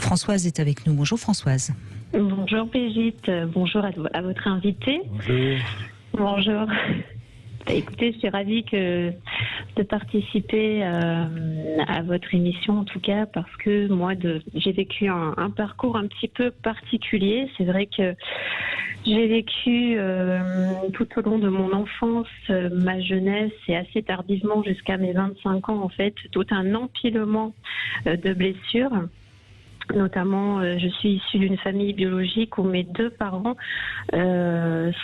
Françoise est avec nous. Bonjour Françoise. Bonjour Brigitte, bonjour à votre invité. Bonjour. Bonjour. Écoutez, je suis ravie de participer à votre émission, en tout cas, parce que moi, j'ai vécu un parcours un petit peu particulier. C'est vrai que j'ai vécu tout au long de mon enfance, ma jeunesse et assez tardivement jusqu'à mes 25 ans, en fait, tout un empilement de blessures. Notamment, je suis issue d'une famille biologique où mes deux parents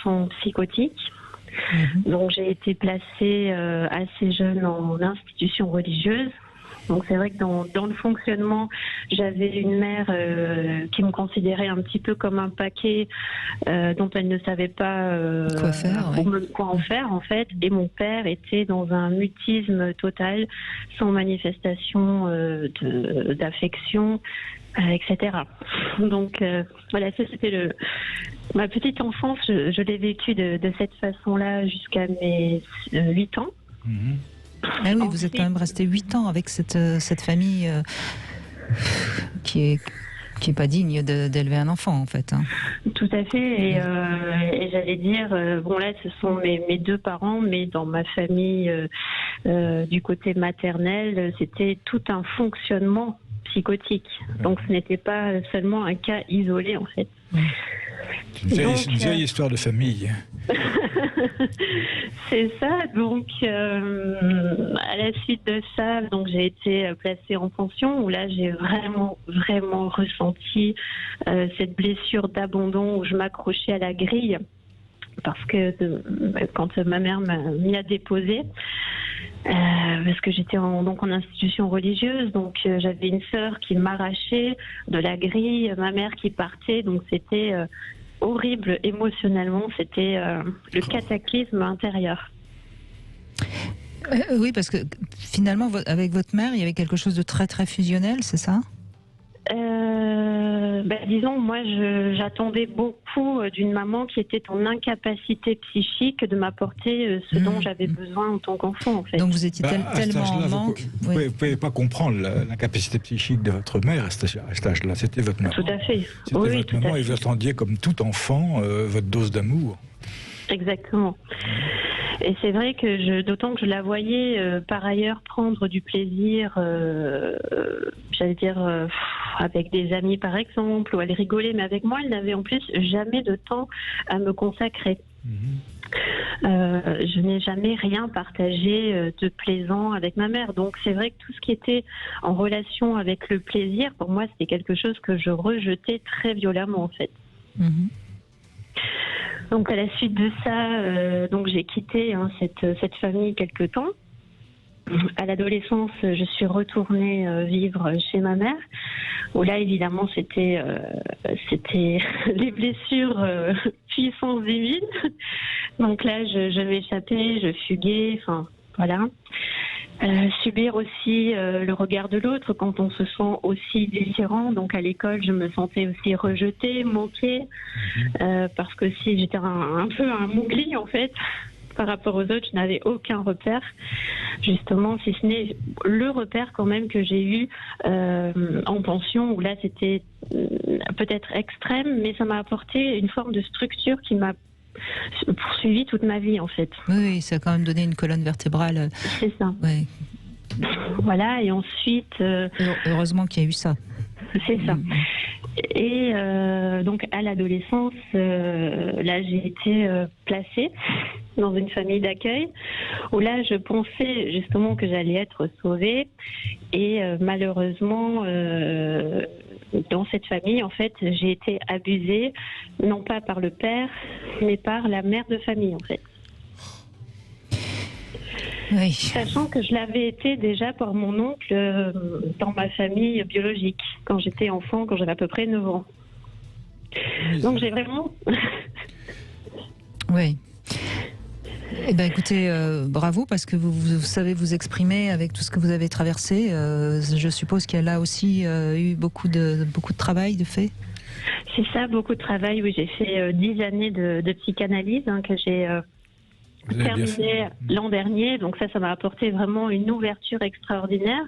sont psychotiques. Donc j'ai été placée assez jeune en institution religieuse. Donc c'est vrai que dans le fonctionnement, j'avais une mère qui me considérait un petit peu comme un paquet dont elle ne savait pas quoi en faire en fait. Et mon père était dans un mutisme total, sans manifestation d'affection, etc. Donc voilà, ça c'était ma petite enfance. Je l'ai vécue de cette façon-là jusqu'à mes 8 ans. Ah oui, vous êtes quand même resté 8 ans avec cette famille qui est pas digne d'élever un enfant en fait. Hein. Tout à fait, et j'allais dire, bon là ce sont mes deux parents, mais dans ma famille du côté maternel, c'était tout un fonctionnement psychotique. Donc ce n'était pas seulement un cas isolé en fait. Une vieille histoire de famille. C'est ça. Donc, à la suite de ça, donc j'ai été placée en pension où là j'ai vraiment ressenti cette blessure d'abandon où je m'accrochais à la grille parce que quand ma mère m'y a déposée. Parce que j'étais donc en institution religieuse, donc j'avais une sœur qui m'arrachait de la grille, ma mère qui partait, donc c'était horrible émotionnellement, c'était le cataclysme intérieur. Oui, parce que finalement, avec votre mère, il y avait quelque chose de très très fusionnel, c'est ça ? Disons, moi, j'attendais beaucoup d'une maman qui était en incapacité psychique de m'apporter ce dont j'avais besoin en tant qu'enfant, en fait. Donc vous étiez tellement en manque. Vous ne pouvez pas comprendre l'incapacité psychique de votre mère à cet âge-là. C'était votre maman. Tout à fait. C'était votre maman et vous attendiez, comme tout enfant, votre dose d'amour. Exactement. Et c'est vrai que d'autant que je la voyais par ailleurs prendre du plaisir, j'allais dire avec des amis par exemple, ou elle rigolait, mais avec moi elle n'avait en plus jamais de temps à me consacrer. Je n'ai jamais rien partagé de plaisant avec ma mère, donc c'est vrai que tout ce qui était en relation avec le plaisir, pour moi c'était quelque chose que je rejetais très violemment en fait. Donc à la suite de ça, donc j'ai quitté cette famille quelque temps. À l'adolescence, je suis retournée vivre chez ma mère, où là évidemment c'était les blessures puissance divine. Donc là je m'échappais, je fuguais, enfin voilà. Subir aussi le regard de l'autre quand on se sent aussi différent. Donc à l'école, je me sentais aussi rejetée, moquée, parce que si j'étais un peu un mougli en fait, par rapport aux autres, je n'avais aucun repère, justement, si ce n'est le repère quand même que j'ai eu en pension, où là c'était peut-être extrême, mais ça m'a apporté une forme de structure qui m'a poursuivi toute ma vie en fait. Oui, ça a quand même donné une colonne vertébrale. C'est ça. Ouais. Voilà, et ensuite... Heureusement qu'il y a eu ça. C'est ça. Et donc à l'adolescence, là j'ai été placée dans une famille d'accueil où là je pensais justement que j'allais être sauvée et malheureusement dans cette famille en fait j'ai été abusée non pas par le père mais par la mère de famille en fait. Oui. Sachant que je l'avais été déjà par mon oncle dans ma famille biologique, quand j'étais enfant, quand j'avais à peu près 9 ans. Donc j'ai vraiment... Oui. Eh ben, écoutez, bravo, parce que vous savez vous exprimer avec tout ce que vous avez traversé. Je suppose qu'il y a là aussi eu beaucoup de travail de fait. C'est ça, beaucoup de travail. Oui, j'ai fait 10 années de psychanalyse que j'ai terminé l'an dernier. Donc ça m'a apporté vraiment une ouverture extraordinaire,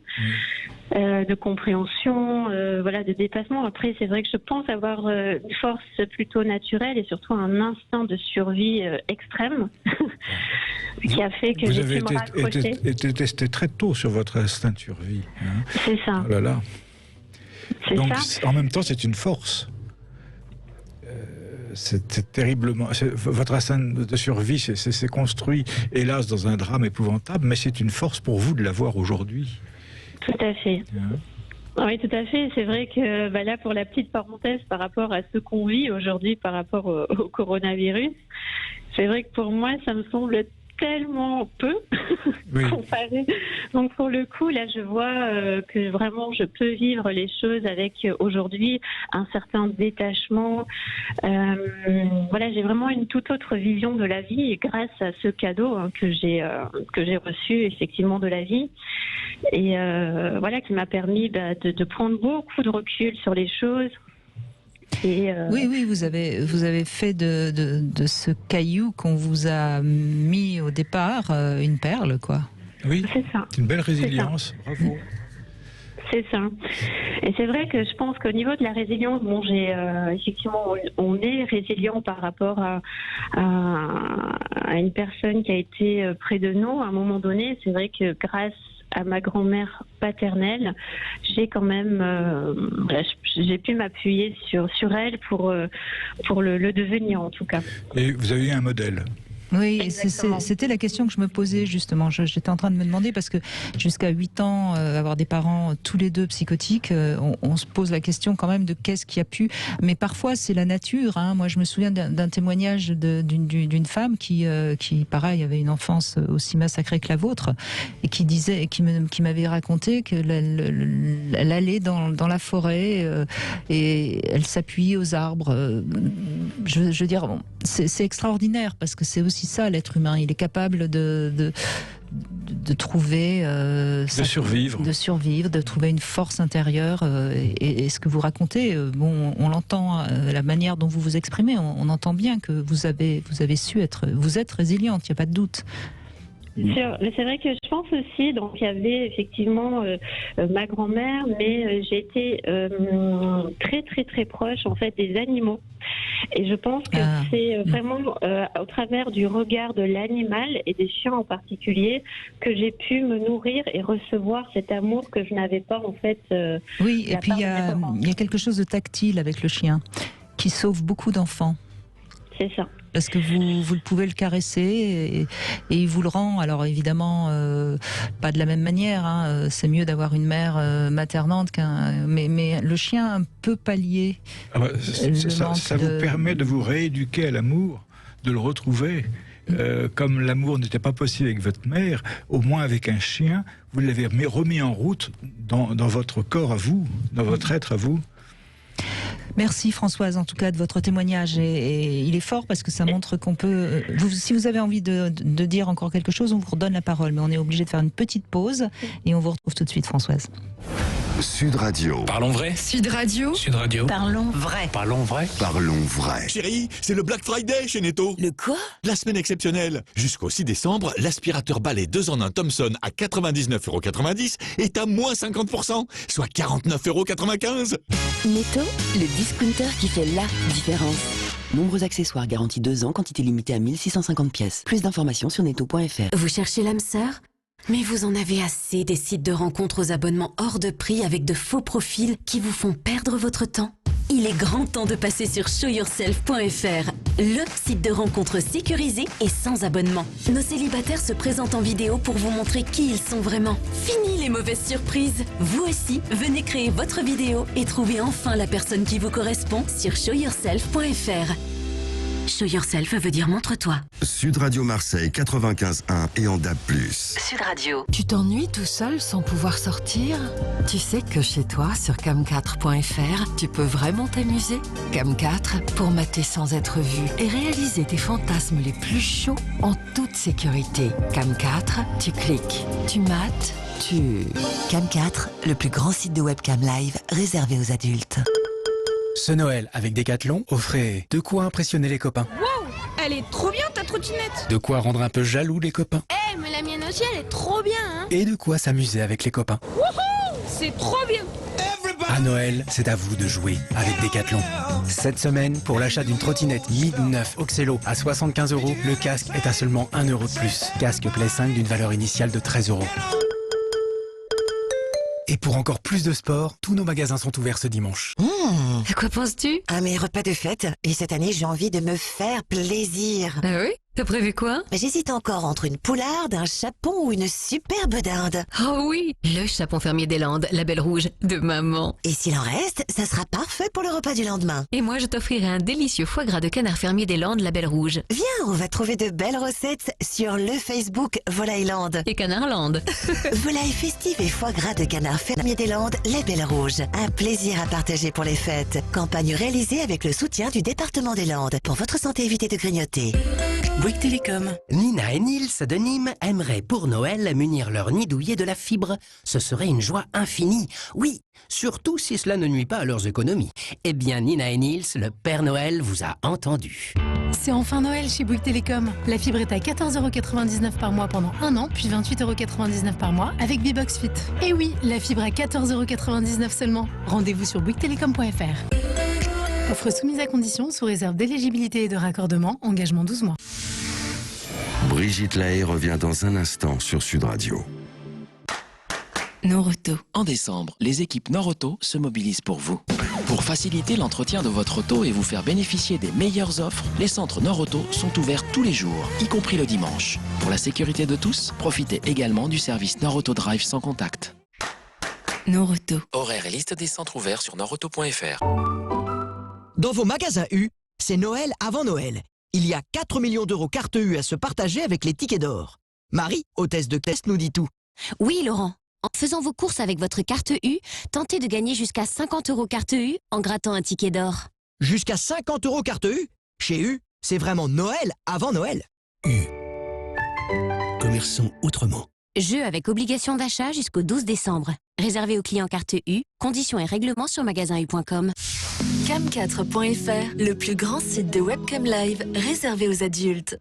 de compréhension, de dépassement. Après, c'est vrai que je pense avoir une force plutôt naturelle et surtout un instinct de survie extrême qui a fait que j'ai pu me raccrocher. Vous avez été testé très tôt sur votre instinct de survie. Hein. C'est ça. Oh là là. Donc, ça. en même temps, c'est une force. C'est terriblement. Votre instinct de survie, c'est construit, hélas, dans un drame épouvantable, mais c'est une force pour vous de l'avoir aujourd'hui. Tout à fait. Oui, tout à fait. C'est vrai que là, pour la petite parenthèse par rapport à ce qu'on vit aujourd'hui par rapport au coronavirus, c'est vrai que pour moi, ça me semble tellement peu comparé. Donc pour le coup, là, je vois que vraiment je peux vivre les choses avec aujourd'hui un certain détachement. J'ai vraiment une toute autre vision de la vie et grâce à ce cadeau que j'ai reçu effectivement de la vie et qui m'a permis de prendre beaucoup de recul sur les choses. Oui, vous avez fait de ce caillou qu'on vous a mis au départ une perle, quoi. Oui, c'est ça. Une belle résilience, bravo. C'est ça. Et c'est vrai que je pense qu'au niveau de la résilience, effectivement, on est résilient par rapport à une personne qui a été près de nous à un moment donné. C'est vrai que grâce à ma grand-mère paternelle, j'ai quand même, j'ai pu m'appuyer sur elle pour le devenir en tout cas. Et vous avez eu un modèle. Oui, c'était la question que je me posais justement. J'étais en train de me demander parce que jusqu'à 8 ans, avoir des parents tous les deux psychotiques, on se pose la question quand même de qu'est-ce qui a pu. Mais parfois c'est la nature. Hein. Moi, je me souviens d'un témoignage d'une femme qui, pareil, avait une enfance aussi massacrée que la vôtre et qui disait, qui m'avait raconté qu'elle allait dans la forêt et elle s'appuyait aux arbres. Je veux dire, c'est extraordinaire parce que c'est aussi ça l'être humain. Il est capable de trouver de survivre, de trouver une force intérieure. Et ce que vous racontez, on l'entend, la manière dont vous vous exprimez, on entend bien que vous avez su vous êtes résiliente, il n'y a pas de doute. Mais c'est vrai que je pense aussi, donc il y avait effectivement ma grand-mère, mais j'ai été très très très proche en fait des animaux. Et je pense que c'est vraiment au travers du regard de l'animal et des chiens en particulier que j'ai pu me nourrir et recevoir cet amour que je n'avais pas en fait. Oui, et puis il y a quelque chose de tactile avec le chien qui sauve beaucoup d'enfants. C'est ça. Parce que vous pouvez le caresser et il vous le rend. Alors évidemment, pas de la même manière. Hein. C'est mieux d'avoir une mère maternante mais le chien peut pallier. Ça vous permet de vous rééduquer à l'amour, de le retrouver. Comme l'amour n'était pas possible avec votre mère, au moins avec un chien, vous l'avez remis en route dans votre corps à vous, dans votre être à vous. Merci Françoise, en tout cas de votre témoignage et il est fort parce que ça montre qu'on peut. Si vous avez envie de dire encore quelque chose, on vous redonne la parole, mais on est obligé de faire une petite pause et on vous retrouve tout de suite, Françoise. Sud Radio. Parlons vrai. Sud Radio. Sud Radio. Parlons vrai. Parlons vrai. Parlons vrai. Chérie, c'est le Black Friday chez Netto. Le quoi? La semaine exceptionnelle. Jusqu'au 6 décembre, l'aspirateur balai 2 en 1 Thomson à 99,90 € est à moins 50%, soit 49,95 €. Netto, le discounter qui fait la différence. Nombreux accessoires garantis 2 ans, quantité limitée à 1650 pièces. Plus d'informations sur netto.fr. Vous cherchez l'âme sœur ? Mais vous en avez assez des sites de rencontres aux abonnements hors de prix avec de faux profils qui vous font perdre votre temps. Il est grand temps de passer sur showyourself.fr, le site de rencontres sécurisé et sans abonnement. Nos célibataires se présentent en vidéo pour vous montrer qui ils sont vraiment. Fini les mauvaises surprises. Vous aussi, venez créer votre vidéo et trouver enfin la personne qui vous correspond sur showyourself.fr. Show Yourself veut dire montre-toi. Sud Radio Marseille 95.1 et en DAB+. Sud Radio. Tu t'ennuies tout seul sans pouvoir sortir? Tu sais que chez toi, sur cam4.fr, tu peux vraiment t'amuser. Cam4 pour mater sans être vu et réaliser tes fantasmes les plus chauds en toute sécurité. Cam4, tu cliques, tu mates, tu... Cam4, le plus grand site de webcam live réservé aux adultes. Ce Noël, avec Decathlon, offrez de quoi impressionner les copains. Wow! Elle est trop bien ta trottinette. De quoi rendre un peu jaloux les copains. Mais la mienne aussi, elle est trop bien, hein. Et de quoi s'amuser avec les copains. Wouhou, c'est trop bien. À Noël, c'est à vous de jouer avec Decathlon. Cette semaine, pour l'achat d'une trottinette Mid 9 Oxelo à 75 €, le casque est à seulement 1 € de plus. Casque Play 5 d'une valeur initiale de 13 €. Et pour encore plus de sport, tous nos magasins sont ouverts ce dimanche. À quoi penses-tu? À mes repas de fête. Et cette année, j'ai envie de me faire plaisir. Ah oui? T'as prévu quoi? J'hésite encore entre une poularde, un chapon ou une superbe dinde. Oh oui, le chapon fermier des Landes, la belle rouge de maman. Et s'il en reste, ça sera parfait pour le repas du lendemain. Et moi, je t'offrirai un délicieux foie gras de canard fermier des Landes, la belle rouge. Viens, on va trouver de belles recettes sur le Facebook Volailland. Et Canardland. Volaille festive et foie gras de canard fermier des Landes, la belle rouge. Un plaisir à partager pour les fêtes. Campagne réalisée avec le soutien du département des Landes. Pour votre santé, évitez de grignoter. Bouygues Télécom. Nina et Nils de Nîmes aimeraient pour Noël munir leur nid douillet de la fibre. Ce serait une joie infinie. Oui, surtout si cela ne nuit pas à leurs économies. Eh bien, Nina et Nils, le Père Noël vous a entendu. C'est enfin Noël chez Bouygues Télécom. La fibre est à 14,99 € par mois pendant 1 an, puis 28,99 € par mois avec B-Box Fit. Et oui, la fibre à 14,99 € seulement. Rendez-vous sur bouyguestelecom.fr. Offre soumise à condition sous réserve d'éligibilité et de raccordement. Engagement 12 mois. Brigitte Lahaie revient dans un instant sur Sud Radio. Noroto. En décembre, les équipes Noroto se mobilisent pour vous. Pour faciliter l'entretien de votre auto et vous faire bénéficier des meilleures offres, les centres Noroto sont ouverts tous les jours, y compris le dimanche. Pour la sécurité de tous, profitez également du service Noroto Drive sans contact. Noroto. Horaire et liste des centres ouverts sur noroto.fr. Dans vos magasins U, c'est Noël avant Noël. Il y a 4 millions d'euros carte U à se partager avec les tickets d'or. Marie, hôtesse de caisse, nous dit tout. Oui, Laurent. En faisant vos courses avec votre carte U, tentez de gagner jusqu'à 50 € carte U en grattant un ticket d'or. Jusqu'à 50 € carte U? Chez U, c'est vraiment Noël avant Noël. U. Commerçons autrement. Jeu avec obligation d'achat jusqu'au 12 décembre. Réservé aux clients carte U, conditions et règlements sur magasin-u.com. Cam4.fr, le plus grand site de webcam live réservé aux adultes.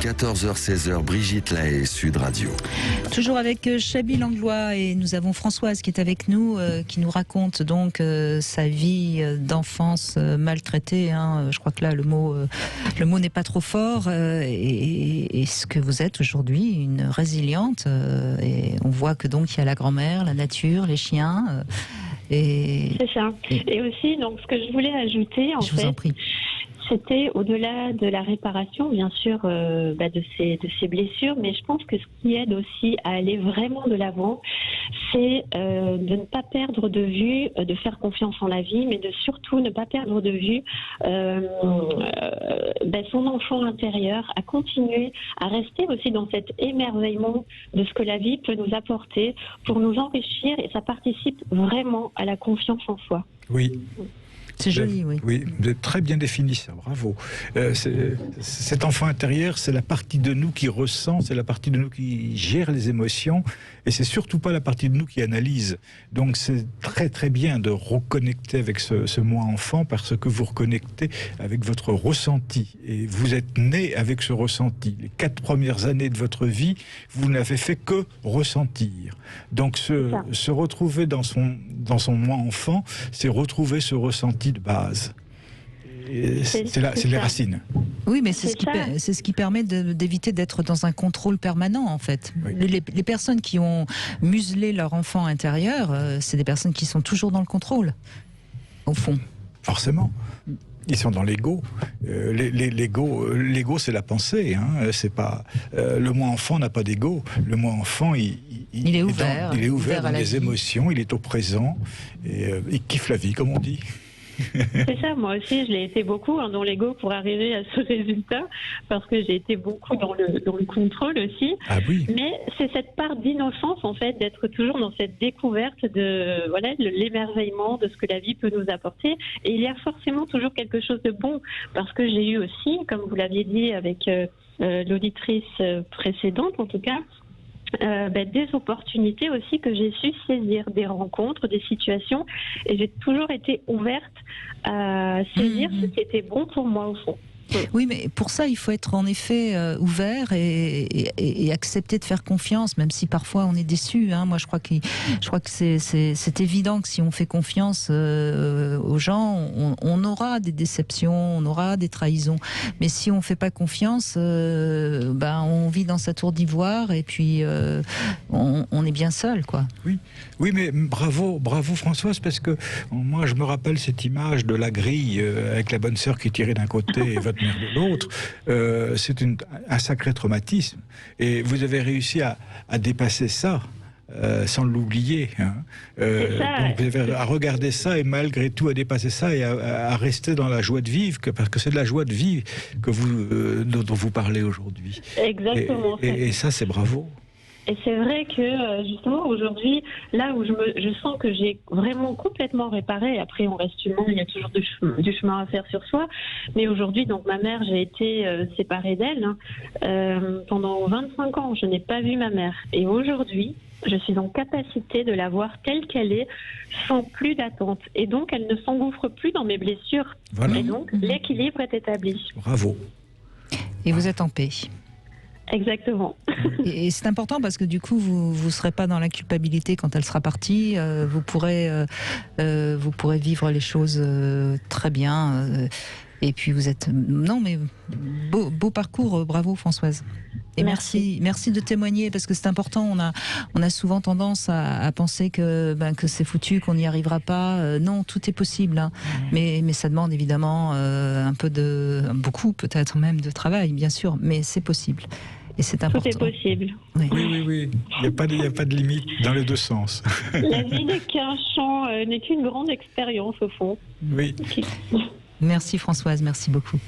14h-16h, Brigitte Lahaie, Sud Radio. Toujours avec Chabi Langlois et nous avons Françoise qui est avec nous, qui nous raconte donc sa vie d'enfance maltraitée. Je crois que là le mot n'est pas trop fort. Et ce que vous êtes aujourd'hui, une résiliente. Et on voit que donc il y a la grand-mère, la nature, les chiens. C'est ça. Et aussi, donc, ce que je voulais ajouter, en fait, vous en prie. C'était au-delà de la réparation, bien sûr, de ces blessures, mais je pense que ce qui aide aussi à aller vraiment de l'avant, c'est de ne pas perdre de vue, de faire confiance en la vie, mais de surtout ne pas perdre de vue son enfant intérieur, à continuer à rester aussi dans cet émerveillement de ce que la vie peut nous apporter pour nous enrichir, et ça participe vraiment à la confiance en soi. Oui. C'est joli, oui. Oui, vous avez très bien défini ça, bravo. Cet enfant intérieur, c'est la partie de nous qui ressent, c'est la partie de nous qui gère les émotions, et c'est surtout pas la partie de nous qui analyse. Donc c'est très très bien de reconnecter avec ce moi enfant, parce que vous reconnectez avec votre ressenti, et vous êtes né avec ce ressenti. Les 4 premières années de votre vie, vous n'avez fait que ressentir. Donc se retrouver dans son moi enfant, c'est retrouver ce ressenti de base. C'est les racines. Oui, mais c'est ce qui permet d'éviter d'être dans un contrôle permanent, en fait. Oui. Les personnes qui ont muselé leur enfant intérieur, c'est des personnes qui sont toujours dans le contrôle, au fond. Forcément. Ils sont dans l'ego. L'ego, c'est la pensée. C'est pas le moi enfant n'a pas d'ego. Le moi enfant, il est ouvert. Il est ouvert dans les émotions. Il est au présent et il kiffe la vie, comme on dit. C'est ça, moi aussi je l'ai été beaucoup dans l'ego pour arriver à ce résultat, parce que j'ai été beaucoup dans le contrôle aussi. Ah oui. Mais c'est cette part d'innocence en fait, d'être toujours dans cette découverte de l'émerveillement de ce que la vie peut nous apporter. Et il y a forcément toujours quelque chose de bon, parce que j'ai eu aussi, comme vous l'aviez dit avec l'auditrice précédente en tout cas, des opportunités aussi que j'ai su saisir, des rencontres, des situations, et j'ai toujours été ouverte à saisir ce qui était bon pour moi au fond. Oui, mais pour ça, il faut être en effet ouvert et accepter de faire confiance, même si parfois on est déçu. Hein. Moi, je crois que c'est évident que si on fait confiance aux gens, on aura des déceptions, on aura des trahisons. Mais si on fait pas confiance, on vit dans sa tour d'ivoire et puis on est bien seul, quoi. Oui, mais bravo Françoise, parce que moi, je me rappelle cette image de la grille avec la bonne sœur qui tirait d'un côté et votre mère de l'autre. C'est un sacré traumatisme. Et vous avez réussi à dépasser ça. Sans l'oublier. Hein. Donc vous avez à regarder ça et malgré tout à dépasser ça et à rester dans la joie de vivre, parce que c'est de la joie de vivre que dont vous parlez aujourd'hui. Exactement. Et ça, c'est bravo. Et c'est vrai que justement aujourd'hui, là où je sens que j'ai vraiment complètement réparé, après on reste humain, il y a toujours du chemin à faire sur soi, mais aujourd'hui, donc ma mère, j'ai été séparée d'elle pendant 25 ans, je n'ai pas vu ma mère. Et aujourd'hui, je suis en capacité de la voir telle qu'elle est, sans plus d'attente. Et donc, elle ne s'engouffre plus dans mes blessures. Voilà. Et donc, l'équilibre est établi. Bravo. Et vous êtes en paix. Exactement. Et c'est important parce que du coup, vous serez pas dans la culpabilité quand elle sera partie. Vous pourrez vivre les choses très bien. Et puis vous êtes... Non, mais beau parcours. Bravo, Françoise. Et merci de témoigner parce que c'est important. On a souvent tendance à penser que c'est foutu, qu'on n'y arrivera pas. Non, tout est possible. Hein. Mais ça demande évidemment beaucoup peut-être même de travail, bien sûr. Mais c'est possible. Et c'est important. Tout est possible. Oui. Il n'y a pas de limite dans les deux sens. La vie n'est qu'un champ, n'est qu'une grande expérience au fond. Oui. Merci Françoise, merci beaucoup.